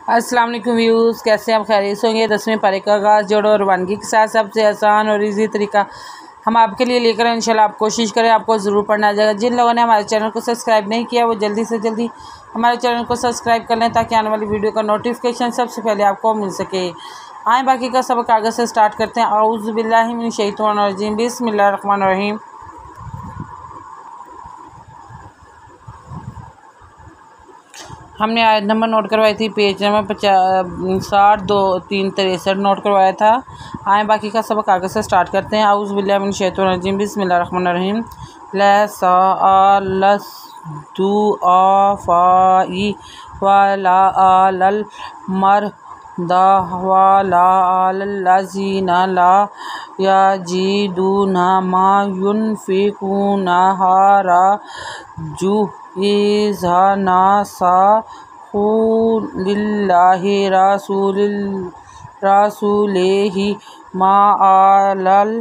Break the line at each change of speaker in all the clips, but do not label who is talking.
अस्सलाम वालेकुम व्यूज़, कैसे आप खैरियत से होंगे। 10वें पारे का आगाज़ जोड़ो और वानगी के साथ सबसे आसान और इजी तरीका हम आपके लिए लेकर आए। इंशाल्लाह आप कोशिश करें, आपको ज़रूर पढ़ना आ जाएगा। जिन लोगों ने हमारे चैनल को सब्सक्राइब नहीं किया वो जल्दी से जल्दी हमारे चैनल को सब्सक्राइब कर लें ताकि आने वाली वीडियो का नोटिफिकेशन सबसे पहले आपको मिल सके। आए बाकी का सबक आगे से स्टार्ट करते हैं। औज़ु बिल्लाहि मिनश शैतानिर रजीम, बिस्मिल्लाहिर रहमानिर रहीम। हमने आयत नंबर नोट करवाई थी, पेज नंबर 60-2-3-63 नोट करवाया था। आए बाकी का सबक आगे से स्टार्ट करते हैं। औज़ु बिल्लाहि मिनश शैतानिर रजीम, बिस्मिल्लाहिर रहमानिर रहीम। लसअलस्तु आफ़ाई वला अलल मरदा वला अलल्लज़ीना ला यजिदूना मा युनफ़िक़ूना हरजु इज़ा नसहु लिल्लाहि रसूलिही माअलल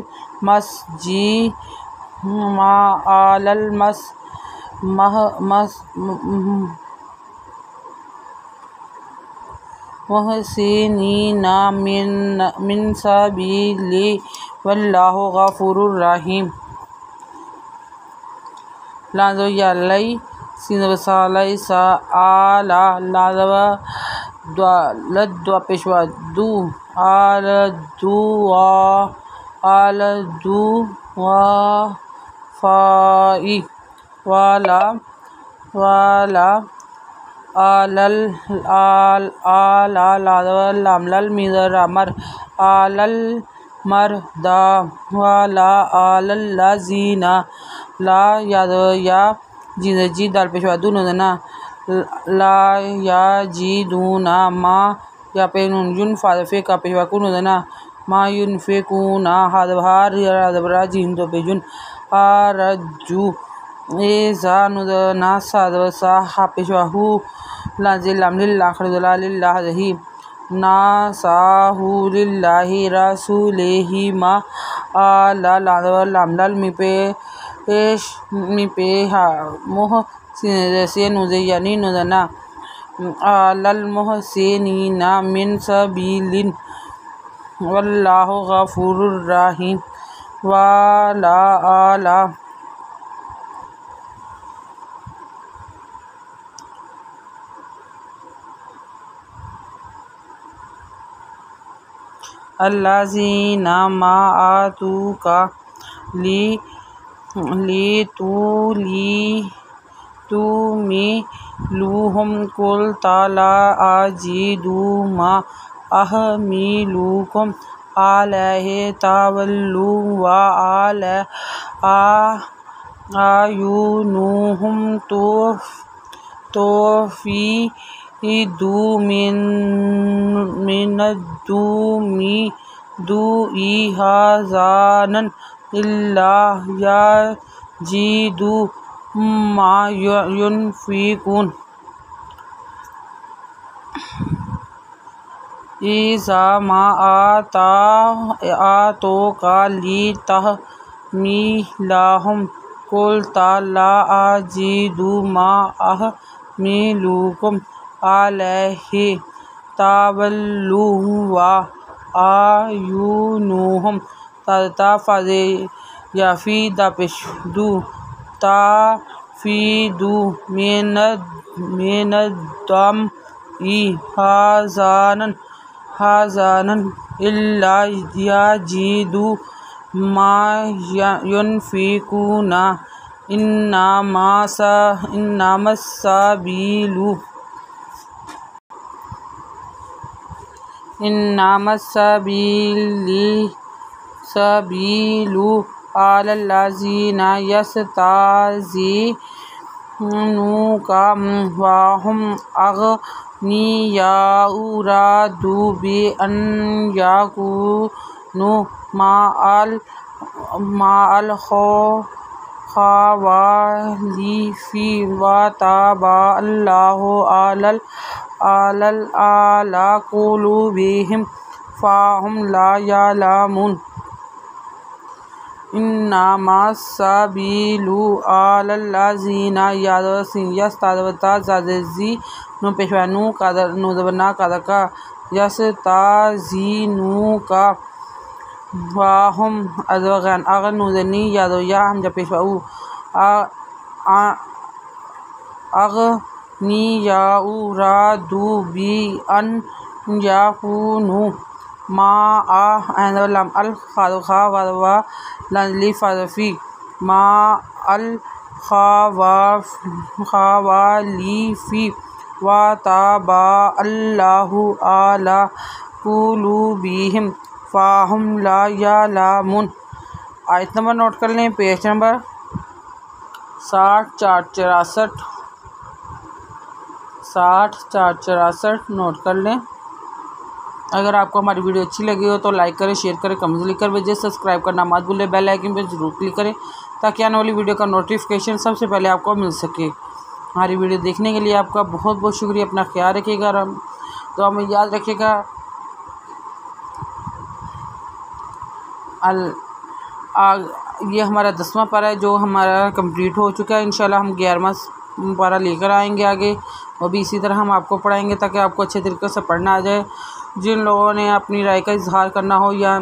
मुहसिनीना मिन सबीली वल्लाहु गफूरुर रहीम। लाज़ो यालई सिनवसालई सा आला लाज़वा लद्वा पेशवा दू आल दू वा फाई वाला आलल आला लाज़वा लामलल मिज़र अमर आलल मरदा वाला आलल लज़ीना ला या जी दाल पेशवा दून ना ला या जी दूना मा या पे नून युन फादफे का पेशवा कुन ना मा युन फे कुना हादहार या जीन तो पे जुन हारजू एजा नुदना सादव सा हा पेशवा हु लाजिल लामलिल लाखरदला लिल्लाह जही नासाहु लिल्लाहि रसूलिही मा आला लादवा लामलाल मी पे हा मोह से नुजे यानी नुदना आलल मुहसिनीना मिन सबीलिन वल्लाहु गफूरुर रहीम वाला आला अल्लाज़ीना मा आतूका ली तुमिलुहुम कुल ताला अजीदु मा अहमिलुकुम अलैहि तवल्लु वा अला आयुनुहुम तोफीदु दुई हज़ानन इल्ला यजिदु मा युनफ़िक़ून इज़ा मा आतोका लितहमिलहुम कुल्ता ला अजिदु मा अहमिलुकुम अलैहि तवल्लु वा आयुनुहुम ताफ़ाज़े याफ़ी दापेशदु ताफ़ीदु मिनद्दम ई हज़ानन इल्ला यजिदु मा युनफ़िक़ूना इन्नमस्सबीलु अलल्लज़ीना यस्तअज़ीनुका वहुम अग़नियाउ रदू बि अन यकूनु मअल ख़वालिफ़ि वतबा अल्लाहु अला क़ुलूबिहिम फ़हुम ला यअलमून। इन्नमा साबीलु अलल्लाज़ीना यस्ताज़ीनु पेशवानु कादरनुदबना कादका यस्ताज़ीनुका वाहुम अज़गन अगनुदनी यादोया हम जब पेशवाऊ अगनियाउ रादू बी अन याकूनु माआ अहदलम अल खादुखा वदवा लनली फ़ाज़फ़ी मा अल खावालीफ़ी व ताबा अल्लाहु अला कुलूबिहिम फ़ाहुम ला यअलमून। आयत नंबर नोट कर लें, पेज नंबर 60-464 नोट कर लें। अगर आपको हमारी वीडियो अच्छी लगी हो तो लाइक करें, शेयर करें, कमेंट लिखकर भेजें। सब्सक्राइब करना मत भूलें, बेल आइकन पर जरूर क्लिक करें ताकि आने वाली वीडियो का नोटिफिकेशन सबसे पहले आपको मिल सके। हमारी वीडियो देखने के लिए आपका बहुत बहुत शुक्रिया। अपना ख्याल रखिएगा और तो हमें याद रखिएगा। ये हमारा 10वां पारा है जो हमारा कंप्लीट हो चुका है। इंशाल्लाह हम 11वां पारा लेकर आएंगे आगे, और भी इसी तरह हम आपको पढ़ाएंगे ताकि आपको अच्छे तरीके से पढ़ना आ जाए। जिन लोगों ने अपनी राय का इजहार करना हो या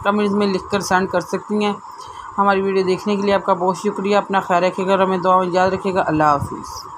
कमेंट्स में लिखकर सेंड कर सकती हैं। हमारी वीडियो देखने के लिए आपका बहुत शुक्रिया। अपना ख्याल रखिएगा और हमें दुआ में याद रखिएगा। अल्लाह हाफिज़।